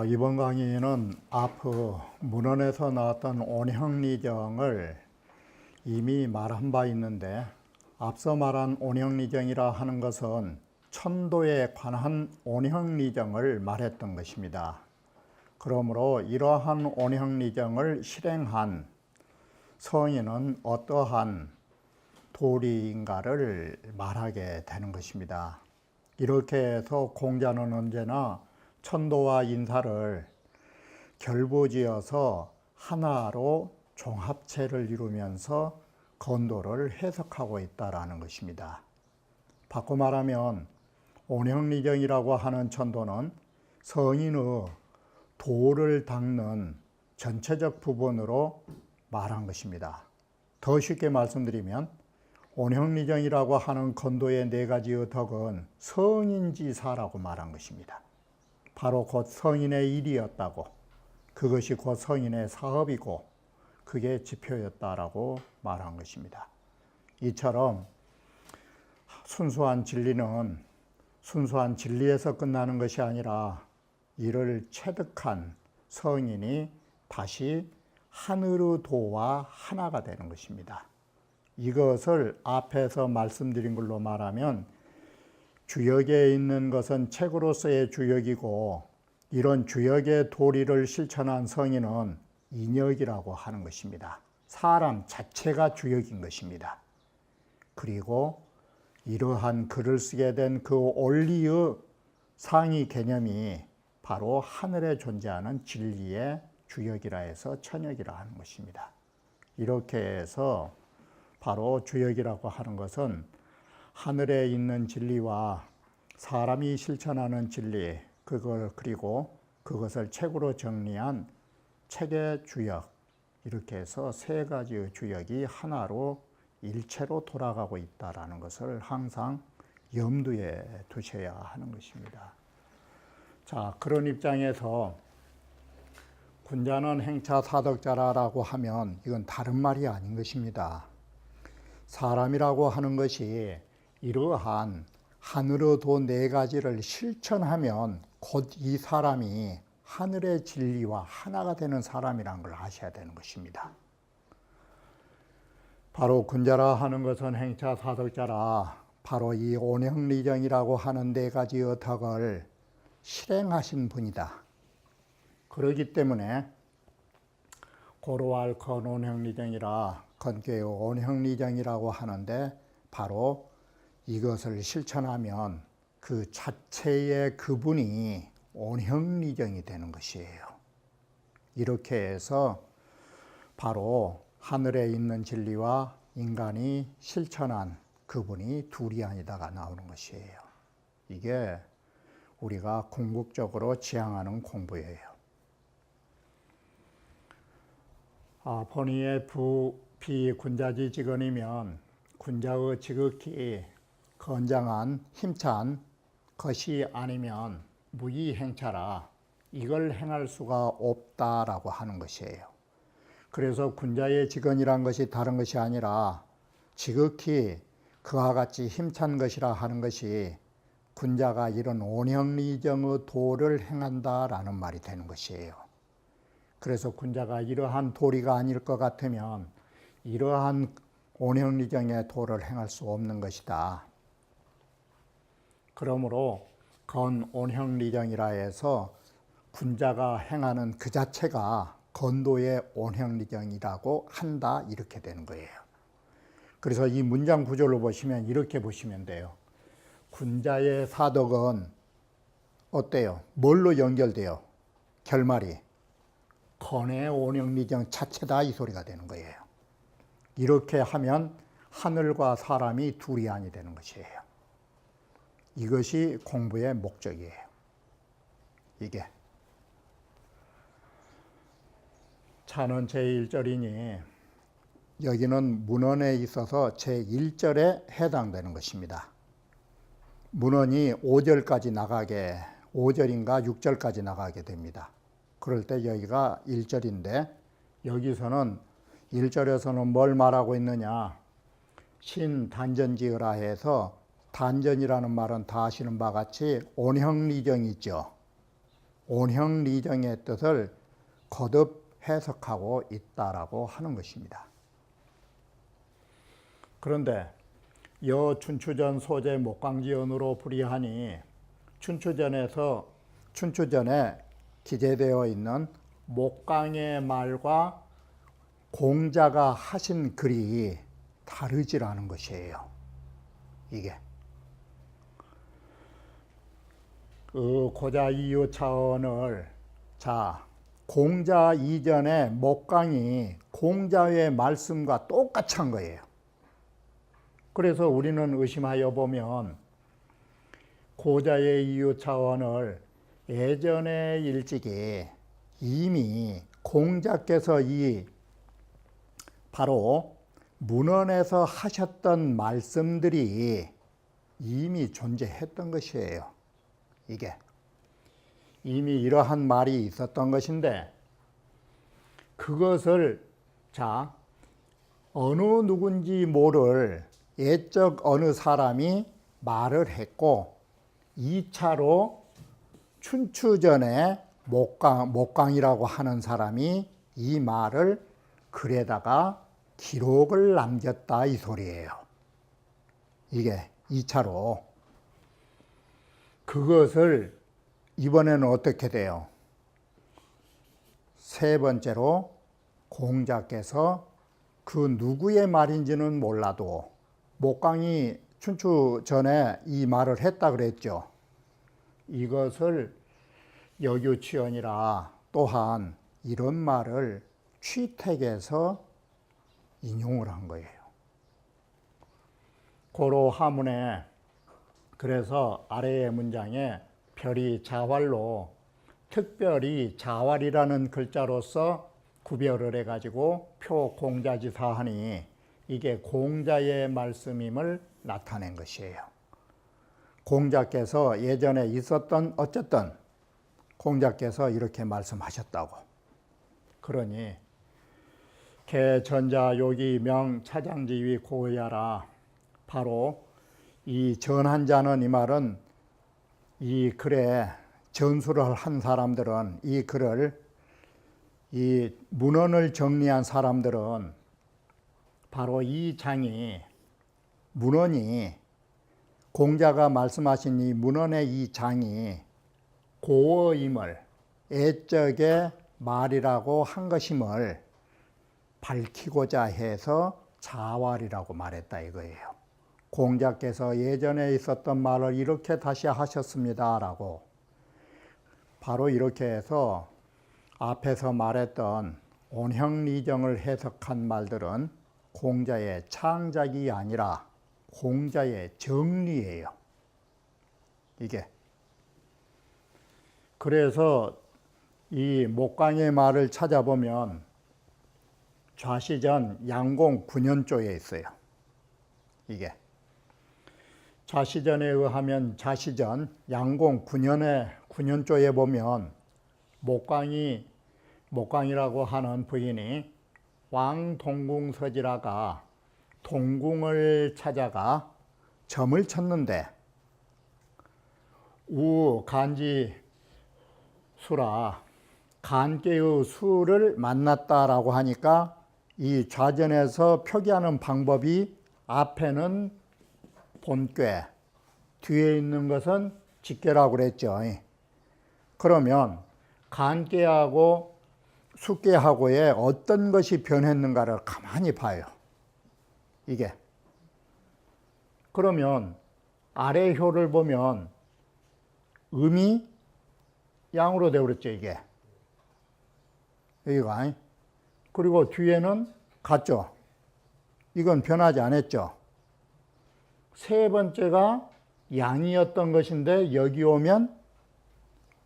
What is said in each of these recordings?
이번 강의는 앞 문헌에서 나왔던 온형리정을 이미 말한 바 있는데, 앞서 말한 온형리정이라 하는 것은 천도에 관한 온형리정을 말했던 것입니다. 그러므로 이러한 온형리정을 실행한 성인은 어떠한 도리인가를 말하게 되는 것입니다. 이렇게 해서 공자는 언제나 천도와 인사를 결부지어서 하나로 종합체를 이루면서 건도를 해석하고 있다는 것입니다. 바꿔 말하면 온형리정이라고 하는 천도는 성인의 도를 닦는 전체적 부분으로 말한 것입니다. 더 쉽게 말씀드리면 온형리정이라고 하는 건도의 네 가지의 덕은 성인지사라고 말한 것입니다. 바로 곧 성인의 일이었다고, 그것이 곧 성인의 사업이고 그게 지표였다라고 말한 것입니다. 이처럼 순수한 진리는 순수한 진리에서 끝나는 것이 아니라 이를 체득한 성인이 다시 하늘의 도와 하나가 되는 것입니다. 이것을 앞에서 말씀드린 걸로 말하면 주역에 있는 것은 책으로서의 주역이고, 이런 주역의 도리를 실천한 성인은 인역이라고 하는 것입니다. 사람 자체가 주역인 것입니다. 그리고 이러한 글을 쓰게 된 그 원리의 상위 개념이 바로 하늘에 존재하는 진리의 주역이라 해서 천역이라 하는 것입니다. 이렇게 해서 바로 주역이라고 하는 것은 하늘에 있는 진리와 사람이 실천하는 진리, 그리고 그것을 책으로 정리한 책의 주역, 이렇게 해서 세 가지의 주역이 하나로 일체로 돌아가고 있다는 것을 항상 염두에 두셔야 하는 것입니다. 자, 그런 입장에서 군자는 행차 사덕자라고 하면 이건 다른 말이 아닌 것입니다. 사람이라고 하는 것이 이러한 하늘의 도 네 가지를 실천하면 곧 이 사람이 하늘의 진리와 하나가 되는 사람이라는 걸 아셔야 되는 것입니다. 바로 군자라 하는 것은 행차 사덕자라, 바로 이 온형리정이라고 하는 네 가지의 덕을 실행하신 분이다. 그렇기 때문에 고로할 건 온형리정이라, 건교의 온형리정이라고 하는데, 바로 이것을 실천하면 그 자체의 그분이 온형리정이 되는 것이에요. 이렇게 해서 바로 하늘에 있는 진리와 인간이 실천한 그분이 둘이 아니다가 나오는 것이에요. 이게 우리가 궁극적으로 지향하는 공부예요. 본의의 비군자지 직언이면 군자의 지극히 건장한 힘찬 것이 아니면 무의행차라, 이걸 행할 수가 없다라고 하는 것이에요. 그래서 군자의 직언이란 것이 다른 것이 아니라 지극히 그와 같이 힘찬 것이라 하는 것이 군자가 이런 온형리정의 도를 행한다라는 말이 되는 것이에요. 그래서 군자가 이러한 도리가 아닐 것 같으면 이러한 온형리정의 도를 행할 수 없는 것이다. 그러므로 건 온형리정이라 해서 군자가 행하는 그 자체가 건도의 온형리정이라고 한다, 이렇게 되는 거예요. 그래서 이 문장 구조를 보시면 이렇게 보시면 돼요. 군자의 사덕은 어때요? 뭘로 연결돼요? 결말이 건의 온형리정 자체다, 이 소리가 되는 거예요. 이렇게 하면 하늘과 사람이 둘이 아니 되는 것이에요. 이것이 공부의 목적이에요. 이게 차는 제1절이니 여기는 문헌에 있어서 제1절에 해당되는 것입니다. 문헌이 5절까지 나가게 5절인가 6절까지 나가게 됩니다. 그럴 때 여기가 1절인데 여기서는 1절에서는 뭘 말하고 있느냐, 신단전지으라 해서 단전이라는 말은 다 아시는 바와 같이 온형리정이 있죠. 온형리정의 뜻을 거듭 해석하고 있다라고 하는 것입니다. 그런데 여 춘추전 소재 목강지언으로 불이하니 춘추전에 기재되어 있는 목강의 말과 공자가 하신 글이 다르지라는 것이에요. 이게 그 고자 이유차언을 공자 이전에 목강이 공자의 말씀과 똑같이 한 거예요. 그래서 우리는 의심하여 보면 고자의 이유차원을 예전에 일찍이 이미 공자께서 이 바로 문헌에서 하셨던 말씀들이 이미 존재했던 것이에요. 이게 이미 이러한 말이 있었던 것인데 그것을 어느 누군지 모를 옛적 어느 사람이 말을 했고 2차로 춘추전에 목강이라고 하는 사람이 이 말을 글에다가 기록을 남겼다 이 소리예요. 이게 2차로. 그것을 이번에는 어떻게 돼요? 세 번째로 공자께서 그 누구의 말인지는 몰라도 목강이 춘추전에 이 말을 했다 그랬죠. 이것을 여규치언이라 또한 이런 말을 취택해서 인용을 한 거예요. 고로 하문에 그래서 아래의 문장에 별이 자활로 특별히 자활이라는 글자로서 구별을 해가지고 표공자지사하니 이게 공자의 말씀임을 나타낸 것이에요. 공자께서 예전에 있었던 어쨌든 공자께서 이렇게 말씀하셨다고. 그러니 개전자 요기 명 차장지위 고야라. 바로 이 전한 자는 이 말은 이 글에 전수를 한 사람들은 이 글을 이 문헌을 정리한 사람들은 바로 이 장이 문헌이 공자가 말씀하신 이 문헌의 이 장이 고어임을 옛적의 말이라고 한 것임을 밝히고자 해서 자활이라고 말했다 이거예요. 공자께서 예전에 있었던 말을 이렇게 다시 하셨습니다라고 바로 이렇게 해서 앞에서 말했던 온형리정을 해석한 말들은 공자의 창작이 아니라 공자의 정리예요. 이게 그래서 이 목강의 말을 찾아보면 좌시전 양공 9년조에 있어요. 이게 좌시전에 의하면 좌시전 양공 9년조에 보면 목강이라고 하는 부인이 왕동궁서지라가 동궁을 찾아가 점을 쳤는데 우 간지 수라 간께의 수를 만났다라고 하니까 이 좌전에서 표기하는 방법이 앞에는 본꾀, 뒤에 있는 것은 직꾀라고 그랬죠. 그러면 간꾀하고 수꾀하고의 어떤 것이 변했는가를 가만히 봐요. 이게 그러면 아래 효를 보면 음이 양으로 되어버렸죠. 이게 여기가. 그리고 뒤에는 같죠. 이건 변하지 않았죠. 세 번째가 양이었던 것인데 여기 오면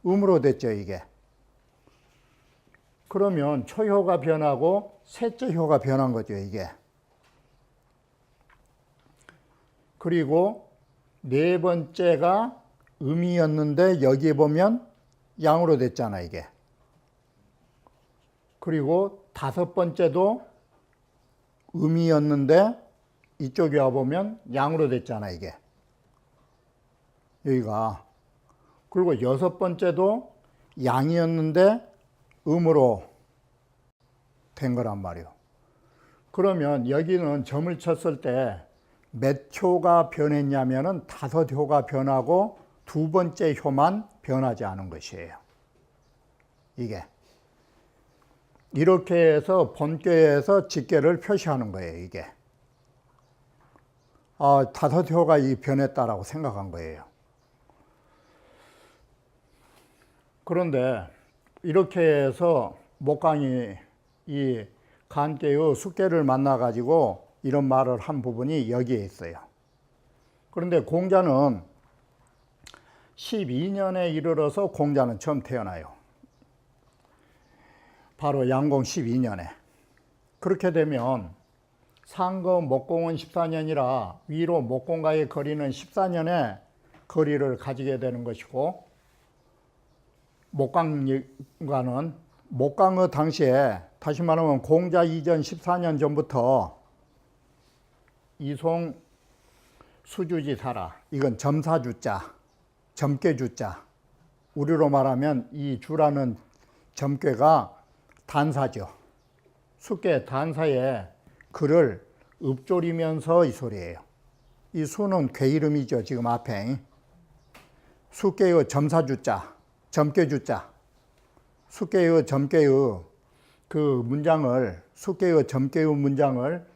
음으로 됐죠. 이게. 그러면 초효가 변하고 셋째 효가 변한 거죠. 이게. 그리고 네 번째가 음이었는데 여기에 보면 양으로 됐잖아 이게. 그리고 다섯 번째도 음이었는데 이쪽에 와보면 양으로 됐잖아 이게. 여기가. 그리고 여섯 번째도 양이었는데 음으로 된 거란 말이에요. 그러면 여기는 점을 쳤을 때 몇 효가 변했냐면은 다섯 효가 변하고 두 번째 효만 변하지 않은 것이에요. 이게. 이렇게 해서 본께에서 직계를 표시하는 거예요, 이게. 다섯 효가 변했다라고 생각한 거예요. 그런데 이렇게 해서 목강이 이 간계의 숙계를 만나가지고 이런 말을 한 부분이 여기에 있어요. 그런데 공자는 12년에 이르러서 공자는 처음 태어나요. 바로 양공 12년에. 그렇게 되면 상거 목공은 14년이라 위로 목공과의 거리는 14년의 거리를 가지게 되는 것이고, 목강과는 목강의 당시에 다시 말하면 공자 이전 14년 전부터 이송 수주지 사라. 이건 점사주자, 점괘주자. 우리로 말하면 이 주라는 점괘가 단사죠. 숙계 단사에 글을 읊조리면서 이 소리예요. 이 수는 괴 이름이죠. 지금 앞에. 숙계의 점사주자, 점괘주자. 숙계의 점괘의 그 문장을, 숙계의 점괘의 문장을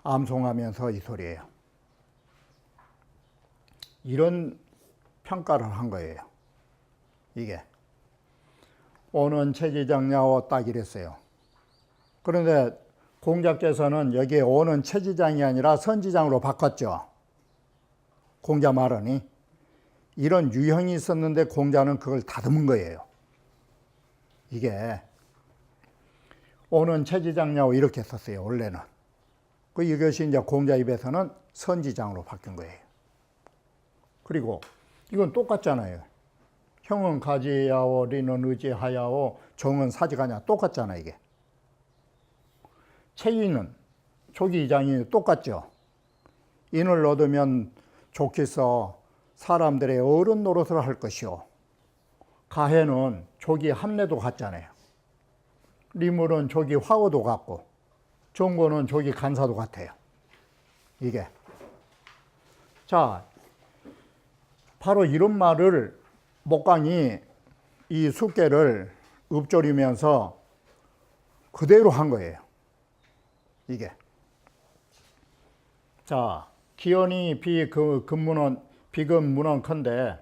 암송하면서 이 소리예요. 이런 평가를 한 거예요. 이게. 오는 체지장야오 딱 이랬어요. 그런데 공자께서는 여기에 오는 체지장이 아니라 선지장으로 바꿨죠. 공자 말하니. 이런 유형이 있었는데 공자는 그걸 다듬은 거예요. 이게. 오는 체지장야오 이렇게 썼어요, 원래는. 이것이 이제 공자 입에서는 선지장으로 바뀐 거예요. 그리고 이건 똑같잖아요. 형은 가지야오, 리는 의지하야오, 정은 사지가냐. 똑같잖아, 이게. 체이는 조기 이장이 똑같죠. 인을 얻으면 좋겠어 사람들의 어른 노릇을 할 것이요. 가해는 조기 함례도 같잖아요. 리물은 조기 화어도 같고, 종고는 조기 간사도 같아요. 이게. 자, 바로 이런 말을 목강이 이 숙계를 읊조리면서 그대로 한 거예요. 이게. 자, 기원이 비근문헌컨대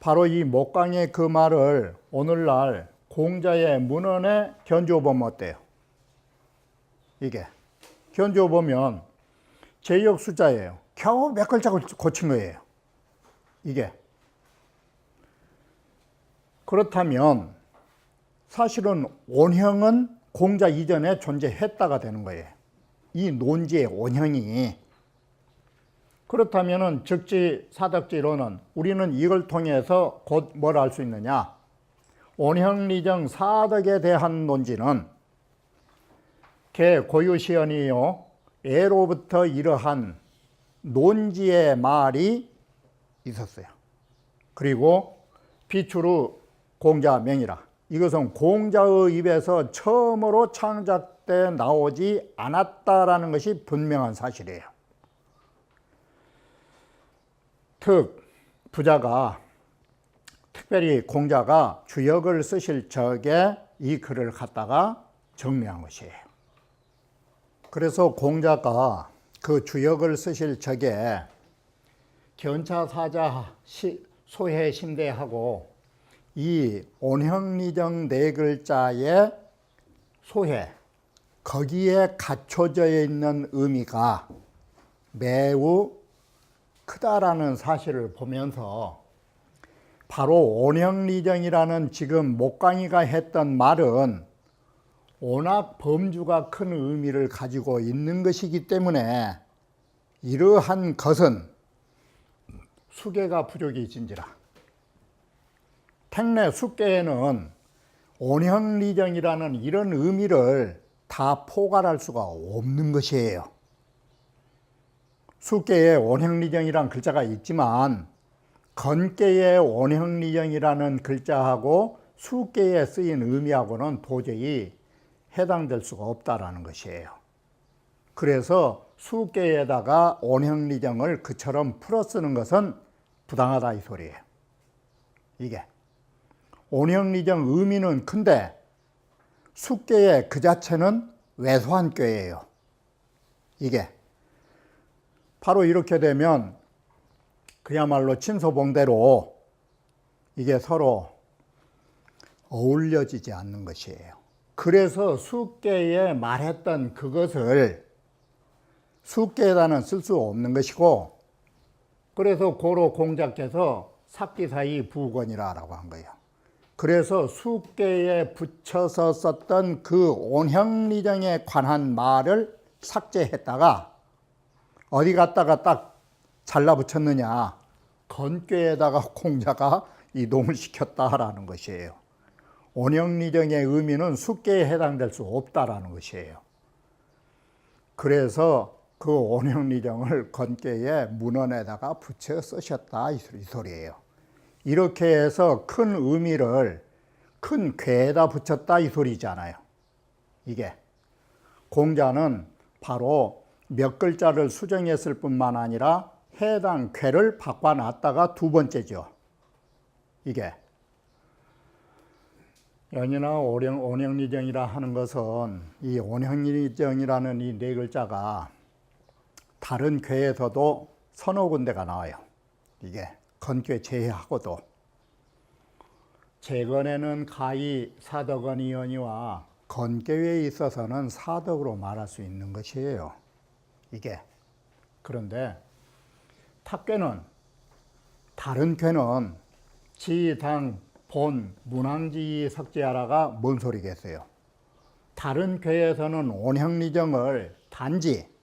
바로 이 목강의 그 말을 오늘날 공자의 문헌에 견주어보면 어때요? 이게. 견주어보면 제역 숫자예요. 겨우 몇 글자 고친 거예요. 이게. 그렇다면 사실은 온형은 공자 이전에 존재했다가 되는 거예요. 이 논지의 온형이. 그렇다면 즉지 사덕지로는 우리는 이걸 통해서 곧 뭘 알 수 있느냐? 온형리정 사덕에 대한 논지는 개 고유시연이요 애로부터 이러한 논지의 말이 있었어요. 그리고 비추루 공자 명이라. 이것은 공자의 입에서 처음으로 창작돼 나오지 않았다라는 것이 분명한 사실이에요. 부자가 특별히 공자가 주역을 쓰실 적에 이 글을 갖다가 정리한 것이에요. 그래서 공자가 그 주역을 쓰실 적에 견차사자 소해 심대하고 이 온형리정 네 글자의 소해, 거기에 갖춰져 있는 의미가 매우 크다라는 사실을 보면서 바로 온형리정이라는 지금 목강이가 했던 말은 워낙 범주가 큰 의미를 가지고 있는 것이기 때문에 이러한 것은 수계가 부족이 진지라. 택내 숙계에는 온형리정이라는 이런 의미를 다 포괄할 수가 없는 것이에요. 숙계에 온형리정이란 글자가 있지만 건계의 온형리정이라는 글자하고 숙계에 쓰인 의미하고는 도저히 해당될 수가 없다라는 것이에요. 그래서 숙계에다가 온형리정을 그처럼 풀어 쓰는 것은 부당하다 이 소리예요. 이게 온형리정 의미는 큰데 숙계의 그 자체는 왜소한 꾀예요. 이게 바로 이렇게 되면 그야말로 친소봉대로 이게 서로 어울려지지 않는 것이에요. 그래서 숙계에 말했던 그것을 숙계에다는 쓸 수 없는 것이고, 그래서 고로 공자께서 삭기사의 부권이라고 한 거예요. 그래서 숙계에 붙여서 썼던 그 온형리정에 관한 말을 삭제했다가 어디 갔다가 딱 잘라 붙였느냐, 건괴에다가 공자가 이동을 시켰다라는 것이에요. 온형리정의 의미는 숙계에 해당될 수 없다라는 것이에요. 그래서 그 온형리정을 건괴의 문헌에다가 붙여 쓰셨다 이 소리예요. 이렇게 해서 큰 의미를 큰 괴에다 붙였다 이 소리잖아요. 이게 공자는 바로 몇 글자를 수정했을 뿐만 아니라 해당 괴를 바꿔놨다가 두 번째죠. 이게 연이나 온형리정이라 하는 것은 이 온형리정이라는 이 네 글자가 다른 괴에서도 서너 군데가 나와요. 이게 건괴 제외하고도 재건에는 가히 사덕언이언이와 건괴에 있어서는 사덕으로 말할 수 있는 것이에요. 이게 그런데 탁괴는 다른 괴는 지당 본 문항지 석제하라가 뭔 소리겠어요. 다른 괴에서는 온형리정을 단지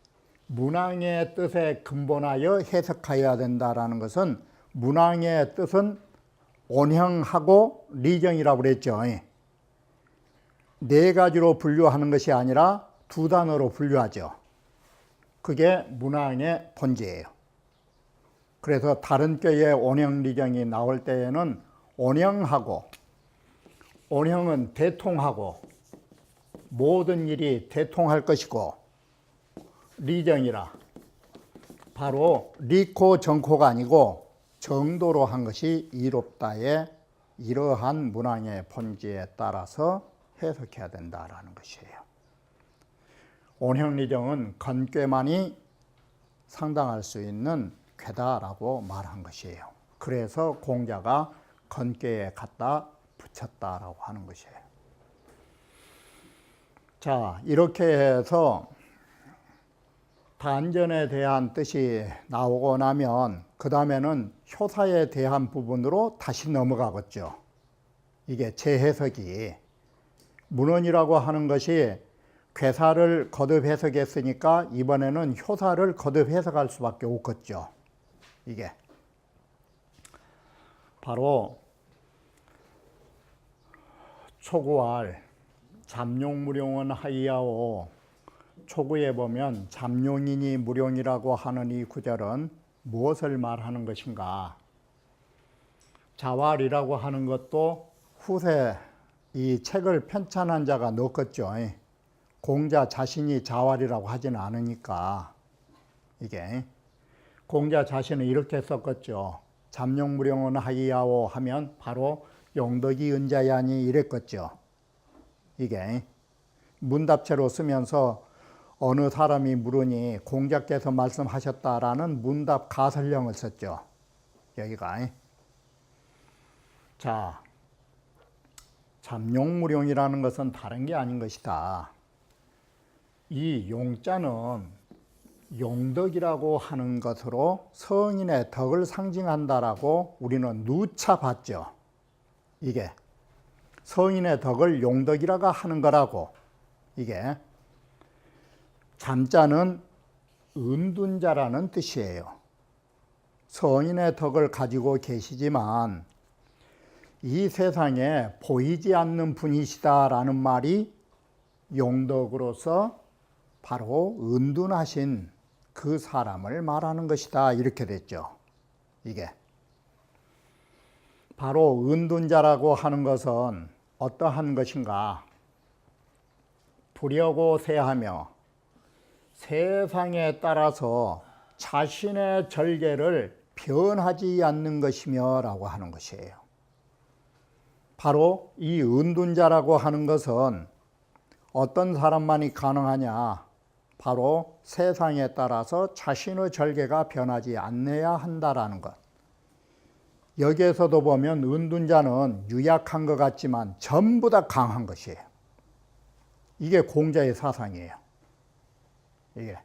문항의 뜻에 근본하여 해석하여야 된다라는 것은 문항의 뜻은 온형하고 리정이라고 그랬죠. 네 가지로 분류하는 것이 아니라 두 단어로 분류하죠. 그게 문항의 본질이에요. 그래서 다른 꾀의 온형리정이 나올 때에는 온형하고, 온형은 대통하고 모든 일이 대통할 것이고, 리정이라 바로 리코 정코가 아니고 정도로 한 것이 이롭다의 이러한 문항의 본질에 따라서 해석해야 된다라는 것이에요. 온형리정은 건괴만이 상당할 수 있는 괴다라고 말한 것이에요. 그래서 공자가 건괴에 갖다 붙였다라고 하는 것이에요. 자, 이렇게 해서 단전에 대한 뜻이 나오고 나면 그 다음에는 효사에 대한 부분으로 다시 넘어가겠죠. 이게 재해석이 문헌이라고 하는 것이 괴사를 거듭 해석했으니까 이번에는 효사를 거듭 해석할 수밖에 없겠죠. 이게 바로 초구할 잠룡무룡은 하이야오, 초구에 보면 잠룡이니 무룡이라고 하는 이 구절은 무엇을 말하는 것인가? 자왈이라고 하는 것도 후세 이 책을 편찬한 자가 넣었겠죠. 공자 자신이 자왈이라고 하지는 않으니까. 이게 공자 자신은 이렇게 썼겠죠. 잠룡무룡은 하이야오 하면 바로 용덕이 은자야니 이랬겠죠. 이게 문답체로 쓰면서 어느 사람이 물으니 공자께서 말씀하셨다라는 문답 가설령을 썼죠. 여기가. 자, 잠룡무룡이라는 것은 다른 게 아닌 것이다. 이 용자는 용덕이라고 하는 것으로 성인의 덕을 상징한다라고 우리는 누차 봤죠. 이게 성인의 덕을 용덕이라고 하는 거라고. 이게 잠자는 은둔자라는 뜻이에요. 성인의 덕을 가지고 계시지만 이 세상에 보이지 않는 분이시다라는 말이 용덕으로서 바로 은둔하신 그 사람을 말하는 것이다, 이렇게 됐죠. 이게 바로 은둔자라고 하는 것은 어떠한 것인가? 불여고세하며 세상에 따라서 자신의 절개를 변하지 않는 것이며 라고 하는 것이에요. 바로 이 은둔자라고 하는 것은 어떤 사람만이 가능하냐? 바로 세상에 따라서 자신의 절개가 변하지 않아야 한다라는 것. 여기에서도 보면 은둔자는 유약한 것 같지만 전부 다 강한 것이에요. 이게 공자의 사상이에요. 이게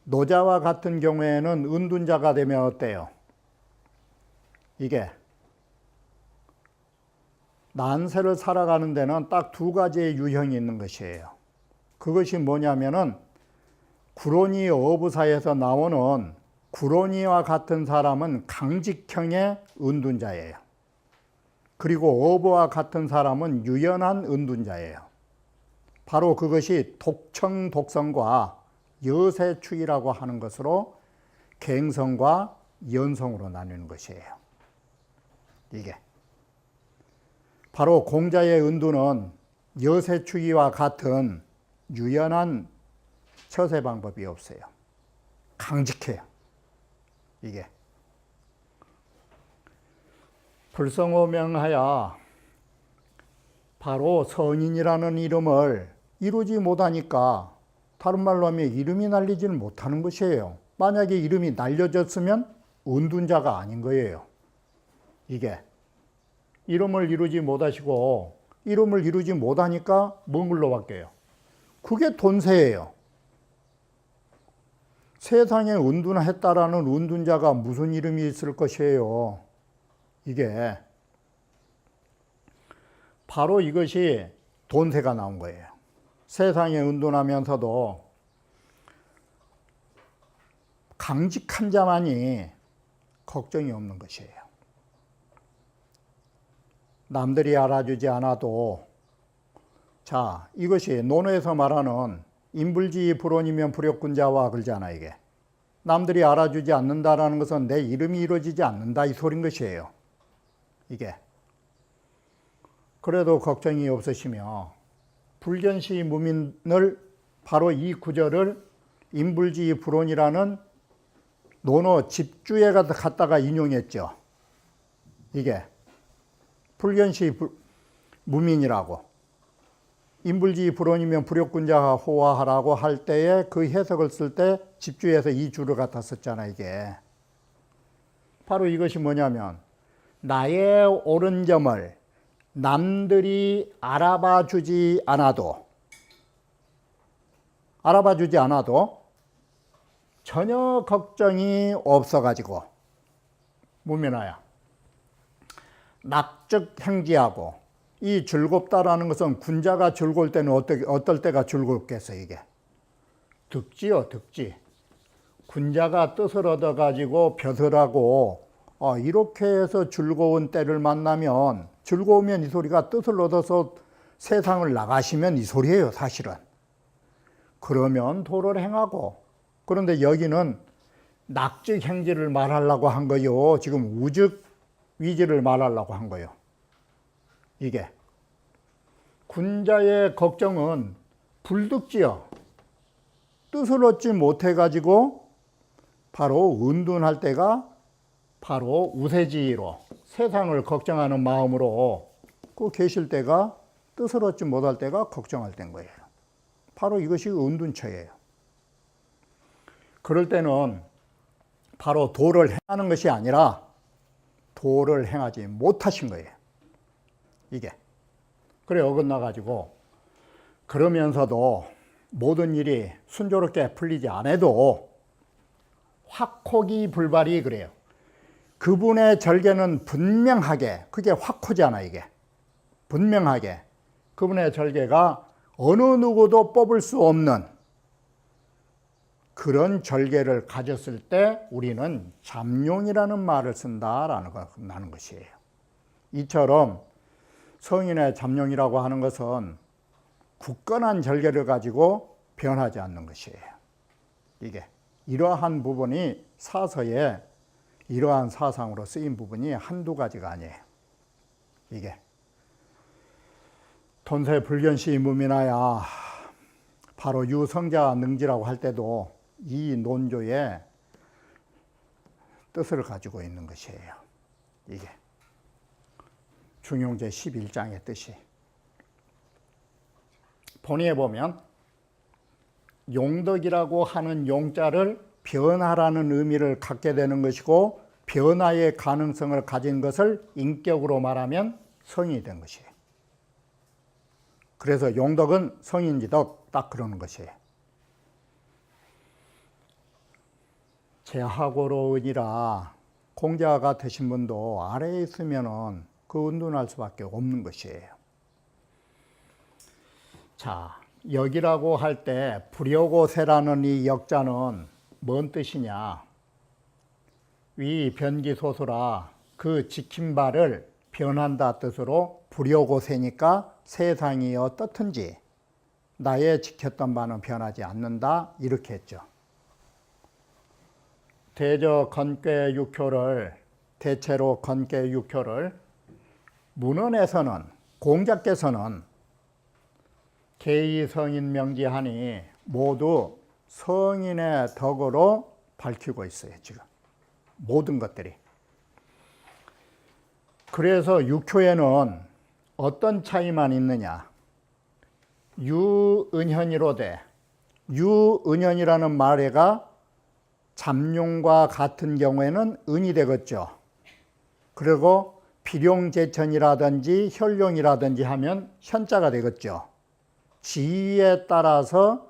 노자와 같은 경우에는 은둔자가 되면 어때요? 이게 난세를 살아가는 데는 딱 두 가지의 유형이 있는 것이에요. 그것이 뭐냐면은 구론이 어부사에서 나오는 구론이와 같은 사람은 강직형의 은둔자예요. 그리고 어부와 같은 사람은 유연한 은둔자예요. 바로 그것이 독청독성과 여세추이라고 하는 것으로 갱성과 연성으로 나뉘는 것이에요. 이게 바로 공자의 은둔은 여세추이와 같은 유연한 처세 방법이 없어요. 강직해요. 이게 불성오명하여 바로 성인이라는 이름을 이루지 못하니까 다른 말로 하면 이름이 날리지는 못하는 것이에요. 만약에 이름이 날려졌으면 은둔자가 아닌 거예요. 이게 이름을 이루지 못하시고 이름을 이루지 못하니까 뭔 걸로 바뀌어요? 그게 돈세예요. 세상에 은둔했다라는 은둔자가 무슨 이름이 있을 것이에요. 이게 바로 이것이 돈세가 나온 거예요. 세상에 은둔하면서도 강직한 자만이 걱정이 없는 것이에요. 남들이 알아주지 않아도, 자, 이것이 논어에서 말하는 인불지 불온이면 불욕군자와 그러잖아. 이게 남들이 알아주지 않는다라는 것은 내 이름이 이루어지지 않는다, 이 소린 것이에요. 이게 그래도 걱정이 없으시며 불견시 무민을 바로 이 구절을 인불지 불온이라는 논어 집주에 갖다가 인용했죠. 이게 불견시 무민이라고, 인불지 불온이면 불욕군자 호화하라고 할 때에 그 해석을 쓸 때 집주에서 이 줄을 갖다 썼잖아. 이게 바로 이것이 뭐냐면 나의 옳은 점을 남들이 알아봐 주지 않아도 전혀 걱정이 없어가지고 무면하야 낙적 행지하고, 이 즐겁다라는 것은 군자가 즐거울 때는 어떨 때가 즐겁겠어요? 이게 득지요, 득지. 군자가 뜻을 얻어가지고 벼슬하고 이렇게 해서 즐거운 때를 만나면, 즐거우면 이 소리가 뜻을 얻어서 세상을 나가시면 이 소리예요, 사실은. 그러면 도를 행하고, 그런데 여기는 낙적 행지를 말하려고 한 거요. 지금 우적 위지를 말하려고 한 거예요. 이게 군자의 걱정은 불득지요. 뜻을 얻지 못해가지고 바로 은둔할 때가 바로 우세지로 세상을 걱정하는 마음으로 그 계실 때가, 뜻을 얻지 못할 때가 걱정할 때인 거예요. 바로 이것이 은둔처예요. 그럴 때는 바로 도를 행하는 것이 아니라 도를 행하지 못하신 거예요. 이게 그래 어긋나가지고, 그러면서도 모든 일이 순조롭게 풀리지 않아도 확호기 불발이 그래요. 그분의 절개는 분명하게, 그게 확호잖아. 이게 분명하게 그분의 절개가 어느 누구도 뽑을 수 없는 그런 절개를 가졌을 때 우리는 잠룡이라는 말을 쓴다라는 것이에요. 이처럼 성인의 잠룡이라고 하는 것은 굳건한 절개를 가지고 변하지 않는 것이에요. 이게 이러한 부분이 사서에 이러한 사상으로 쓰인 부분이 한두 가지가 아니에요. 이게 돈세 불견시 무미나야 바로 유성자 능지라고 할 때도 이 논조의 뜻을 가지고 있는 것이에요. 이게 중용제 11장의 뜻이. 본의에 보면 용덕이라고 하는 용자를 변화라는 의미를 갖게 되는 것이고 변화의 가능성을 가진 것을 인격으로 말하면 성인이 된 것이에요. 그래서 용덕은 성인지덕 딱 그러는 것이에요. 제하고로 은이라 공자가 되신 분도 아래에 있으면은 그 은둔할 수밖에 없는 것이에요. 자, 역이라고 할 때 불여고세라는 이 역자는 뭔 뜻이냐? 위 변기소수라 그 지킨 바를 변한다 뜻으로 불여고세니까 세상이 어떻든지 나의 지켰던 바는 변하지 않는다 이렇게 했죠. 대저 건괴 육효를 대체로 건괴 육효를 문헌에서는 공자께서는 개의 성인 명지하니 모두 성인의 덕으로 밝히고 있어요. 지금 모든 것들이. 그래서 육효에는 어떤 차이만 있느냐? 유은현이로되 유은현이라는 말에가 잠룡과 같은 경우에는 은이 되겠죠. 그리고 비룡제천이라든지 혈룡이라든지 하면 현자가 되겠죠. 지위에 따라서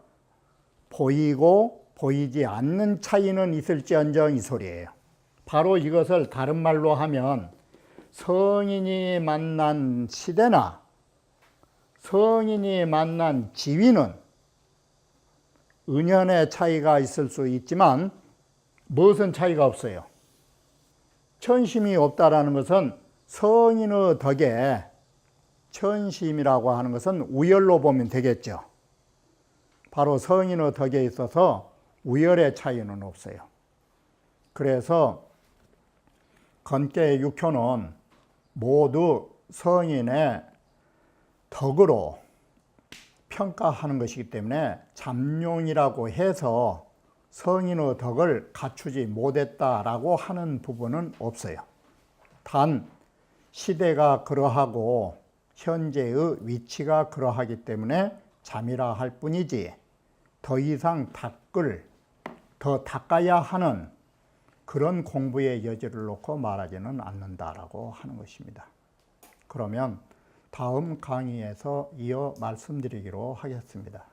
보이고 보이지 않는 차이는 있을지언정 이 소리예요. 바로 이것을 다른 말로 하면 성인이 만난 시대나 성인이 만난 지위는 은연의 차이가 있을 수 있지만 무엇은 차이가 없어요. 천심이 없다라는 것은 성인의 덕에 천심이라고 하는 것은 우열로 보면 되겠죠. 바로 성인의 덕에 있어서 우열의 차이는 없어요. 그래서 건괴 육효는 모두 성인의 덕으로 평가하는 것이기 때문에 잠룡이라고 해서 성인의 덕을 갖추지 못했다라고 하는 부분은 없어요. 단 시대가 그러하고 현재의 위치가 그러하기 때문에 잠이라 할 뿐이지 더 이상 더 닦아야 하는 그런 공부의 여지를 놓고 말하지는 않는다라고 하는 것입니다. 그러면 다음 강의에서 이어 말씀드리기로 하겠습니다.